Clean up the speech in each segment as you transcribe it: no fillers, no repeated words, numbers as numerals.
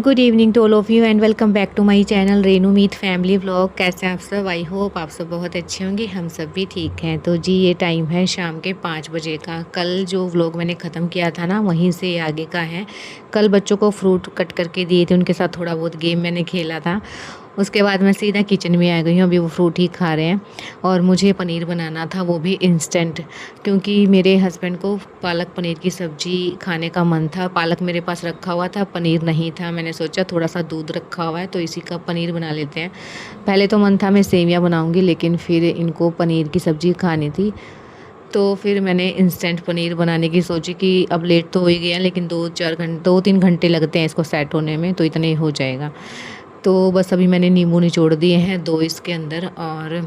Good evening to all of you and welcome back to my channel Renu Meet family vlog. कैसे हैं आप सब? I hope आप सब बहुत अच्छे होंगे। हम सब भी ठीक हैं। तो जी ये टाइम है शाम के 5 बजे का। कल जो व्लॉग मैंने ख़त्म किया था ना, वहीं से आगे का है। कल बच्चों को फ्रूट कट करके दिए थे, उनके साथ थोड़ा बहुत गेम मैंने खेला था। उसके बाद मैं सीधा किचन में आ गई हूँ। अभी वो फ्रूट ही खा रहे हैं और मुझे पनीर बनाना था, वो भी इंस्टेंट, क्योंकि मेरे हस्बैंड को पालक पनीर की सब्ज़ी खाने का मन था। पालक मेरे पास रखा हुआ था, पनीर नहीं था। मैंने सोचा थोड़ा सा दूध रखा हुआ है तो इसी का पनीर बना लेते हैं। पहले तो मन था मैं सेवियाँ बनाऊँगी, लेकिन फिर इनको पनीर की सब्ज़ी खानी थी, तो फिर मैंने इंस्टेंट पनीर बनाने की सोची कि अब लेट तो हो ही गया, लेकिन 2-3 घंटे लगते हैं इसको सेट होने में, तो इतने ही हो जाएगा। तो बस अभी मैंने नींबू निचोड़ दिए हैं 2 इसके अंदर, और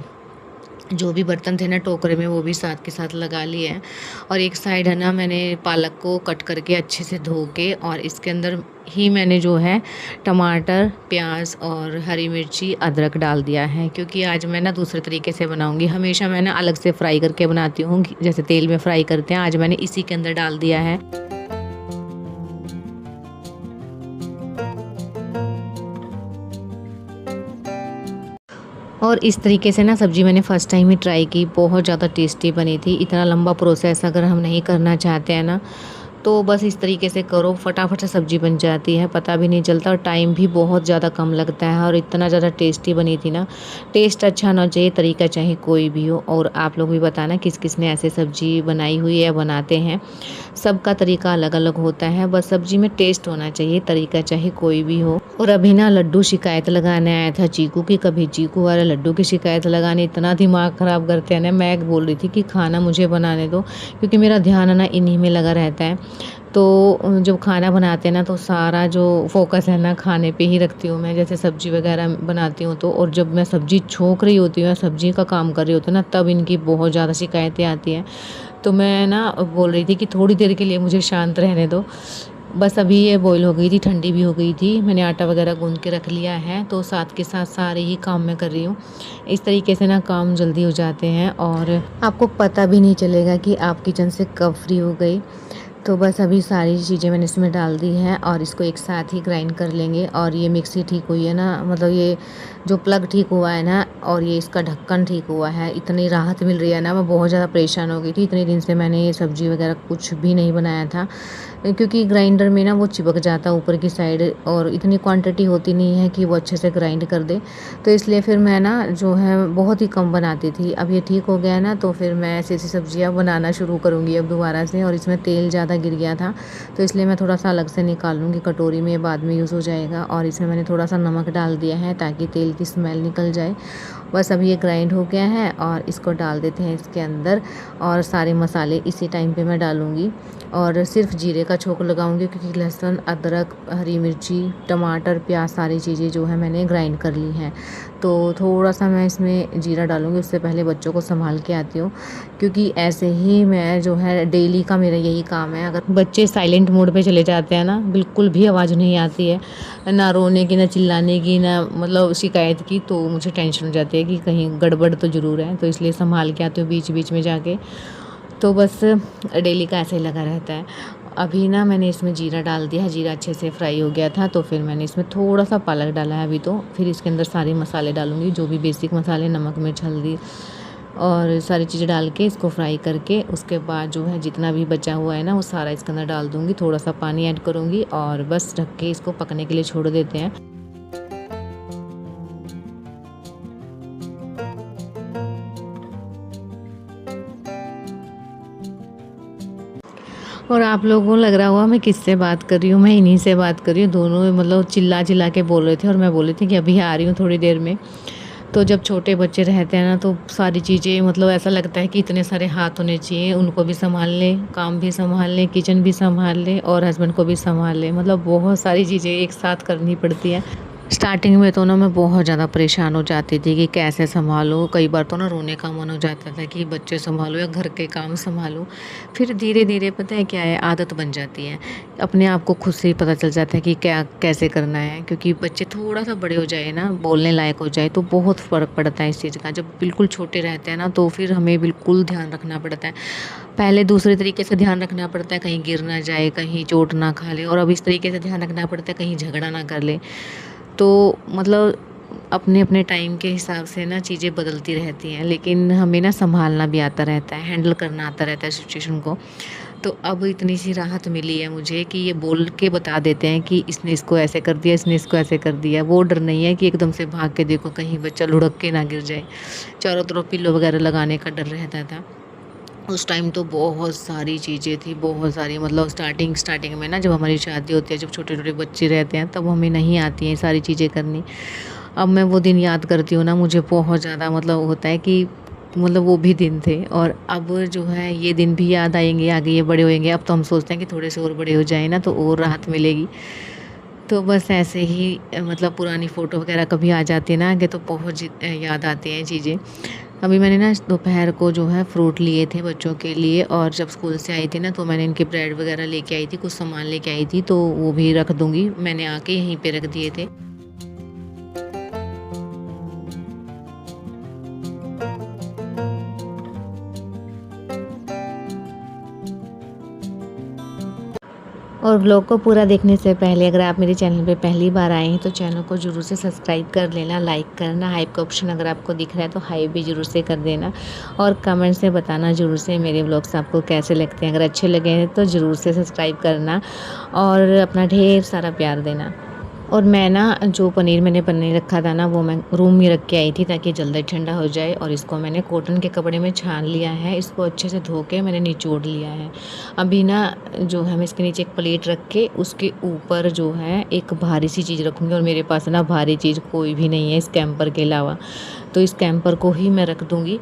जो भी बर्तन थे ना टोकरे में वो भी साथ के साथ लगा लिए हैं। और एक साइड है ना, मैंने पालक को कट करके अच्छे से धो के, और इसके अंदर ही मैंने जो है टमाटर, प्याज और हरी मिर्ची, अदरक डाल दिया है, क्योंकि आज मैं ना दूसरे तरीके से बनाऊंगी। हमेशा मैं ना अलग से फ्राई करके बनाती हूँ, जैसे तेल में फ्राई करते हैं। आज मैंने इसी के अंदर डाल दिया है। और इस तरीके से ना सब्ज़ी मैंने फ़र्स्ट टाइम ही ट्राई की, बहुत ज़्यादा टेस्टी बनी थी। इतना लंबा प्रोसेस अगर हम नहीं करना चाहते हैं ना, तो बस इस तरीके से करो, फटाफट से सब्ज़ी बन जाती है, पता भी नहीं चलता और टाइम भी बहुत ज़्यादा कम लगता है। और इतना ज़्यादा टेस्टी बनी थी ना। टेस्ट अच्छा होना चाहिए, तरीका चाहे कोई भी हो। और आप लोग भी बताना किस किस ने ऐसे सब्ज़ी बनाई हुई है या बनाते हैं। सबका तरीका अलग अलग होता है, बस सब्ज़ी में टेस्ट होना चाहिए, तरीका चाहे कोई भी हो। और अभी ना लड्डू शिकायत लगाने आया था चीकू की, कभी चीकू वाला लड्डू की शिकायत लगाने, इतना दिमाग ख़राब करते हैं ना। मैं बोल रही थी कि खाना मुझे बनाने दो, क्योंकि मेरा ध्यान ना इन्हीं में लगा रहता है। तो जब खाना बनाते हैं ना, तो सारा जो फोकस है ना खाने पे ही रखती हूँ मैं। जैसे सब्ज़ी वगैरह बनाती हूँ तो, और जब मैं सब्ज़ी छोंक रही होती हूँ या सब्ज़ी का काम कर रही होती हूँ ना, तब इनकी बहुत ज़्यादा शिकायतें आती हैं। तो मैं ना बोल रही थी कि थोड़ी देर के लिए मुझे शांत रहने दो। बस अभी ये बॉईल हो गई थी, ठंडी भी हो गई थी। मैंने आटा वगैरह गूँध के रख लिया है, तो साथ के साथ सारे ही काम मैं कर रही हूँ। इस तरीके से ना काम जल्दी हो जाते हैं और आपको पता भी नहीं चलेगा कि आप किचन से कब फ्री हो गई। तो बस अभी सारी चीज़ें मैंने इसमें डाल दी हैं और इसको एक साथ ही ग्राइंड कर लेंगे। और ये मिक्सी ठीक हुई है ना, मतलब ये जो प्लग ठीक हुआ है ना, और ये इसका ढक्कन ठीक हुआ है, इतनी राहत मिल रही है ना। मैं बहुत ज़्यादा परेशान हो गई थी, इतने दिन से मैंने ये सब्ज़ी वगैरह कुछ भी नहीं बनाया था, क्योंकि ग्राइंडर में ना वो चिपक जाता ऊपर की साइड, और इतनी क्वांटिटी होती नहीं है कि वो अच्छे से ग्राइंड कर दे। तो इसलिए फिर मैं ना जो है बहुत ही कम बनाती थी। अब ये ठीक हो गया है ना, तो फिर मैं ऐसी ऐसी सब्ज़ियाँ बनाना शुरू करूँगी अब दोबारा से। और इसमें तेल ज़्यादा गिर गया था, तो इसलिए मैं थोड़ा सा अलग से निकाल लूँगी कटोरी में, बाद में यूज़ हो जाएगा। और इसमें मैंने थोड़ा सा नमक डाल दिया है ताकि तेल की स्मेल निकल जाए। बस अब ये ग्राइंड हो गया है और इसको डाल देते हैं इसके अंदर। और सारे मसाले इसी टाइम पे मैं डालूँगी, और सिर्फ जीरे का छोंक लगाऊंगी, क्योंकि लहसुन, अदरक, हरी मिर्ची, टमाटर, प्याज सारी चीज़ें जो है मैंने ग्राइंड कर ली हैं। तो थोड़ा सा मैं इसमें जीरा डालूंगी। उससे पहले बच्चों को संभाल के आती हूँ, क्योंकि ऐसे ही मैं जो है डेली का मेरा यही काम है। अगर बच्चे साइलेंट मोड पे चले जाते हैं ना, बिल्कुल भी आवाज़ नहीं आती है, ना रोने की, ना चिल्लाने की, ना मतलब शिकायत की, तो मुझे टेंशन हो जाती है कि कहीं गड़बड़ तो ज़रूर है। तो इसलिए संभाल के आती हूँ बीच बीच में जाके। तो बस डेली का ऐसे ही लगा रहता है। अभी ना मैंने इसमें जीरा डाल दिया है, जीरा अच्छे से फ्राई हो गया था, तो फिर मैंने इसमें थोड़ा सा पालक डाला है अभी। तो फिर इसके अंदर सारे मसाले डालूँगी, जो भी बेसिक मसाले, नमक, मिर्च, हल्दी और सारी चीज़ें डाल के इसको फ्राई करके, उसके बाद जो है जितना भी बचा हुआ है ना, वो सारा इसके अंदर डाल दूँगी। थोड़ा सा पानी ऐड करूँगी और बस ढक के इसको पकने के लिए छोड़ देते हैं। और आप लोगों को लग रहा होगा मैं किससे बात कर रही हूँ, मैं इन्हीं से बात कर रही हूँ। दोनों मतलब चिल्ला चिल्ला के बोल रहे थे, और मैं बोल रही थी कि अभी आ रही हूँ थोड़ी देर में। तो जब छोटे बच्चे रहते हैं ना, तो सारी चीज़ें मतलब ऐसा लगता है कि इतने सारे हाथ होने चाहिए, उनको भी संभाल लें, काम भी संभाल लें, किचन भी संभाल लें और हस्बैंड को भी संभाल लें। मतलब बहुत सारी चीज़ें एक साथ करनी पड़ती है। स्टार्टिंग में तो ना मैं बहुत ज़्यादा परेशान हो जाती थी कि कैसे सँभालूँ। कई बार तो ना रोने का मन हो जाता था कि बच्चे सँभालो या घर के काम सँभालो। फिर धीरे-धीरे पता है क्या है, आदत बन जाती है। अपने आप को खुद से ही पता चल जाता है कि क्या कैसे करना है, क्योंकि बच्चे थोड़ा-सा बड़े हो जाए ना, बोलने लायक हो जाए तो बहुत फ़र्क पड़ता है इस चीज़ का। जब बिल्कुल छोटे रहते हैं ना तो फिर हमें बिल्कुल ध्यान रखना पड़ता है। पहले दूसरे तरीके से ध्यान रखना पड़ता है, कहीं गिर ना जाए, कहीं चोट ना खा ले, और अब इस तरीके से ध्यान रखना पड़ता है कहीं झगड़ा ना कर ले। तो मतलब अपने-अपने टाइम के हिसाब से ना चीज़ें बदलती रहती हैं, लेकिन हमें ना सँभालना भी आता रहता है, हैंडल करना आता रहता है सिचुएशन को। तो अब इतनी सी राहत मिली है मुझे कि ये बोल के बता देते हैं कि इसने इसको ऐसे कर दिया, इसने इसको ऐसे कर दिया। वो डर नहीं है कि एकदम से भाग के देखो कहीं बच्चा लुढ़क के ना गिर जाए। चारों तरफ पिल्लो वगैरह लगाने का डर रहता था। उस टाइम तो बहुत सारी चीज़ें थी, बहुत सारी, मतलब स्टार्टिंग में ना जब हमारी शादी होती है, जब छोटे-छोटे बच्चे रहते हैं, तब हमें नहीं आती हैं ये सारी चीज़ें करनी। अब मैं वो दिन याद करती हूँ ना, मुझे बहुत ज़्यादा मतलब होता है कि मतलब वो भी दिन थे, और अब जो है ये दिन भी याद आएँगे, आगे ये बड़े होएँगे। अब तो हम सोचते हैं कि थोड़े से और बड़े हो जाएँ ना तो और राहत मिलेगी। तो बस ऐसे ही मतलब पुरानी फ़ोटो वगैरह कभी आ जाती है ना आगे तो बहुत याद आती हैं चीज़ें। अभी मैंने ना दोपहर को जो है फ्रूट लिए थे बच्चों के लिए, और जब स्कूल से आई थी ना तो मैंने इनके ब्रेड वगैरह लेके आई थी, कुछ सामान लेके आई थी, तो वो भी रख दूँगी। मैंने आके यहीं पे रख दिए थे। और व्लॉग को पूरा देखने से पहले अगर आप मेरे चैनल पे पहली बार आए हैं तो चैनल को ज़रूर से सब्सक्राइब कर लेना, लाइक करना, हाइप का ऑप्शन अगर आपको दिख रहा है तो हाइप भी ज़रूर से कर देना, और कमेंट से बताना ज़रूर से मेरे व्लॉग्स आपको कैसे लगते हैं। अगर अच्छे लगे हैं तो ज़रूर से सब्सक्राइब करना और अपना ढेर सारा प्यार देना। और मैं ना जो पनीर रखा था ना वो मैं रूम में रख के आई थी ताकि जल्दी ठंडा हो जाए, और इसको मैंने कॉटन के कपड़े में छान लिया है। इसको अच्छे से धो के मैंने निचोड़ लिया है। अभी ना जो है मैं इसके नीचे एक प्लेट रख के उसके ऊपर जो है एक भारी सी चीज़ रखूँगी, और मेरे पास ना भारी चीज़ कोई भी नहीं है इस कैंपर के अलावा, तो इस कैंपर को ही मैं रख दूँगी।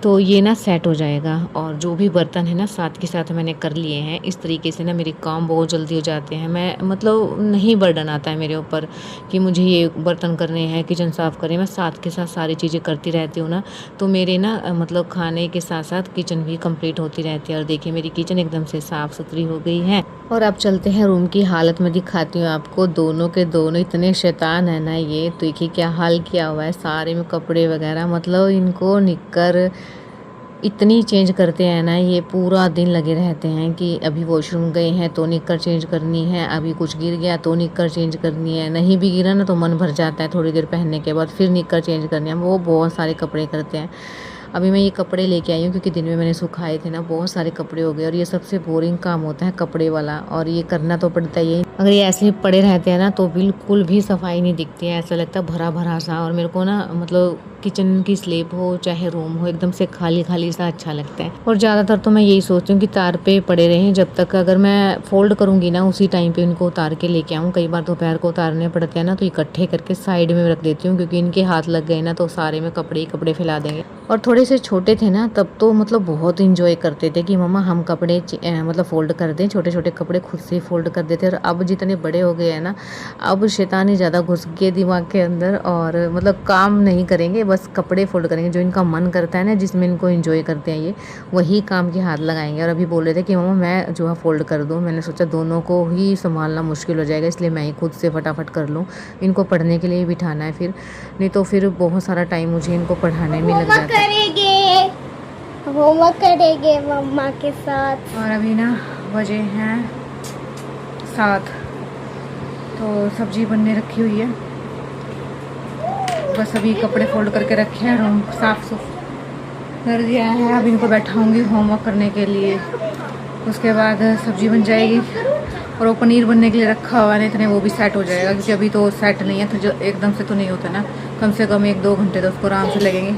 तो ये ना सेट हो जाएगा, और जो भी बर्तन है ना साथ के साथ मैंने कर लिए हैं। इस तरीके से ना मेरे काम बहुत जल्दी हो जाते हैं। मैं मतलब नहीं बर्डन आता है मेरे ऊपर कि मुझे ये बर्तन करने हैं, किचन साफ़ करें। मैं साथ के साथ सारी चीज़ें करती रहती हूँ ना, तो मेरे ना मतलब खाने के साथ साथ किचन भी कंप्लीट होती रहती है। और देखिए मेरी किचन एकदम से साफ़ सुथरी हो गई है। और अब चलते हैं रूम की हालत में दिखाती हूँ आपको। दोनों के दोनों इतने शैतान है ना, ये तो देखिए क्या हाल किया हुआ है। सारे में कपड़े वगैरह, मतलब इनको निक्कर इतनी चेंज करते हैं ना, ये पूरा दिन लगे रहते हैं कि अभी वॉशरूम गए हैं तो निक्कर चेंज करनी है, अभी कुछ गिर गया तो निक्कर चेंज करनी है, नहीं भी गिरा ना तो मन भर जाता है थोड़ी देर पहनने के बाद, फिर निक्कर चेंज करनी है। वो बहुत सारे कपड़े करते हैं। अभी मैं ये कपड़े लेके आई हूँ क्योंकि दिन में मैंने सुखाए थे ना, बहुत सारे कपड़े हो गए, और ये सबसे बोरिंग काम होता है कपड़े वाला, और ये करना तो पड़ता ही है। अगर ये ऐसे ही पड़े रहते हैं ना तो बिल्कुल भी सफाई नहीं दिखती है, ऐसा लगता है भरा भरा सा। और मेरे को ना मतलब किचन की स्लैब हो चाहे रूम हो, एकदम से खाली खाली सा अच्छा लगता है। और ज़्यादातर तो मैं यही सोचती हूँ कि तार पे पड़े रहें जब तक, अगर मैं फोल्ड करूँगी ना उसी टाइम पे इनको उतार के लेके आऊँ। कई बार दोपहर को उतारने पड़ते हैं ना, तो इकट्ठे करके साइड में रख देती हूँ, क्योंकि इनके हाथ लग गए ना तो सारे में कपड़े ही कपड़े फैला देंगे। और थोड़े से छोटे थे ना तब तो मतलब बहुत इंजॉय करते थे कि मम्मा हम कपड़े मतलब फ़ोल्ड कर दें, छोटे छोटे कपड़े खुद से फ़ोल्ड कर देते। और अब जितने बड़े हो गए हैं ना, अब शैतानी ज़्यादा घुस गई दिमाग के अंदर, और मतलब काम नहीं करेंगे, बस कपड़े फ़ोल्ड करेंगे। जो इनका मन करता है ना, जिसमें इनको इंजॉय करते हैं ये, वही काम के हाथ लगाएंगे। और अभी बोल रहे थे कि मम्मा मैं जो है फ़ोल्ड कर दूँ। मैंने सोचा दोनों को ही संभालना मुश्किल हो जाएगा, इसलिए मैं ही खुद से फटाफट कर लूँ। इनको पढ़ने के लिए बिठाना है फिर, नहीं तो फिर बहुत सारा टाइम मुझे इनको पढ़ाने में लग जाता है। होमवर्क करेंगे मम्मा के साथ। और अभी ना बजे हैं 7, तो सब्जी बनने रखी हुई है। बस अभी कपड़े फोल्ड करके रखे हैं, रूम साफ सुफ कर दिया है। अब इनको बैठाऊंगी होमवर्क करने के लिए, उसके बाद सब्जी बन जाएगी। और वो पनीर बनने के लिए रखा हुआ है, इतने वो भी सेट हो जाएगा, क्योंकि अभी तो सेट नहीं है, तो जो एकदम से तो नहीं होता ना, कम से कम 1-2 घंटे तो उसको आराम से लगेंगे।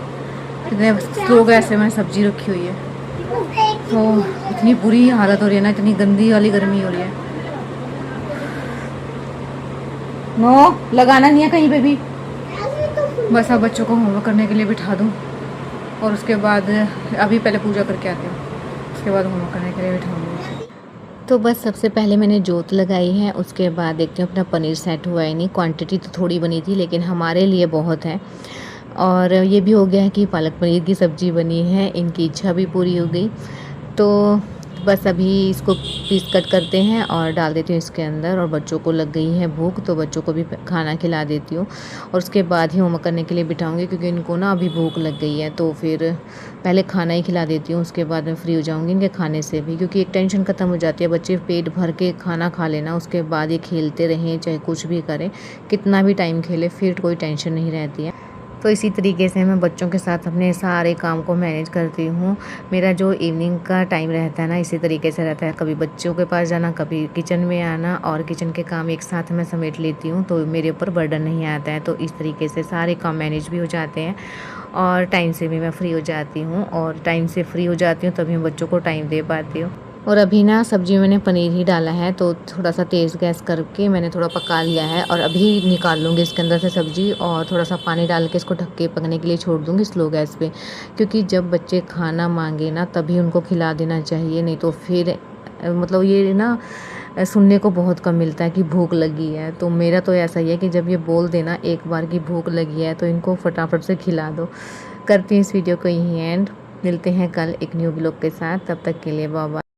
इतने स्लो गैस से मैंने सब्जी रखी हुई है, तो इतनी बुरी हालत हो रही है ना, इतनी गंदी वाली गर्मी हो रही है। नो लगाना नहीं है कहीं पे भी। बस अब बच्चों को होमवर्क करने के लिए बिठा दूँ, और उसके बाद अभी पहले पूजा करके आती हूँ, उसके बाद होमवर्क करने के लिए बिठाऊँगी। तो बस सबसे पहले मैंने जोत लगाई है, उसके बाद देखती हूँ अपना पनीर सेट हुआ है नहीं। क्वांटिटी तो थोड़ी बनी थी लेकिन हमारे लिए बहुत है। और ये भी हो गया है कि पालक पनीर की सब्ज़ी बनी है, इनकी इच्छा भी पूरी हो गई। तो बस अभी इसको पीस कट करते हैं और डाल देती हूँ इसके अंदर, और बच्चों को लग गई है भूख तो बच्चों को भी खाना खिला देती हूँ और उसके बाद ही होमवर्क करने के लिए बिठाऊंगी, क्योंकि इनको ना अभी भूख लग गई है। तो फिर पहले खाना ही खिला देती हूँ, उसके बाद मैं फ्री हो जाऊँगी इनके खाने से भी, क्योंकि एक टेंशन ख़त्म हो जाती है। बच्चे पेट भर के खाना खा लेना, उसके बाद ये खेलते रहें चाहे कुछ भी करें, कितना भी टाइम खेले, फिर कोई टेंशन नहीं रहती है। तो इसी तरीके से मैं बच्चों के साथ अपने सारे काम को मैनेज करती हूँ। मेरा जो इवनिंग का टाइम रहता है ना, इसी तरीके से रहता है, कभी बच्चों के पास जाना, कभी किचन में आना, और किचन के काम एक साथ मैं समेट लेती हूँ, तो मेरे ऊपर बर्डन नहीं आता है। तो इस तरीके से सारे काम मैनेज भी हो जाते हैं और टाइम से भी मैं फ्री हो जाती हूँ, और टाइम से फ्री हो जाती हूँ तभी मैं बच्चों को टाइम दे पाती हूँ। और अभी ना सब्ज़ी में मैंने पनीर ही डाला है, तो थोड़ा सा तेज़ गैस करके मैंने थोड़ा पका लिया है, और अभी निकाल लूँगी इसके अंदर से सब्ज़ी, और थोड़ा सा पानी डाल के इसको ढक के पकने के लिए छोड़ दूँगी स्लो गैस पे। क्योंकि जब बच्चे खाना मांगे ना तभी उनको खिला देना चाहिए, नहीं तो फिर मतलब ये ना सुनने को बहुत कम मिलता है कि भूख लगी है। तो मेरा तो ऐसा ही है कि जब ये बोल देना एक बार कि भूख लगी है तो इनको फटाफट से खिला दो। करती हूँ इस वीडियो को यहीं एंड, मिलते हैं कल एक न्यू ब्लॉग के साथ, तब तक के लिए बाय बाय।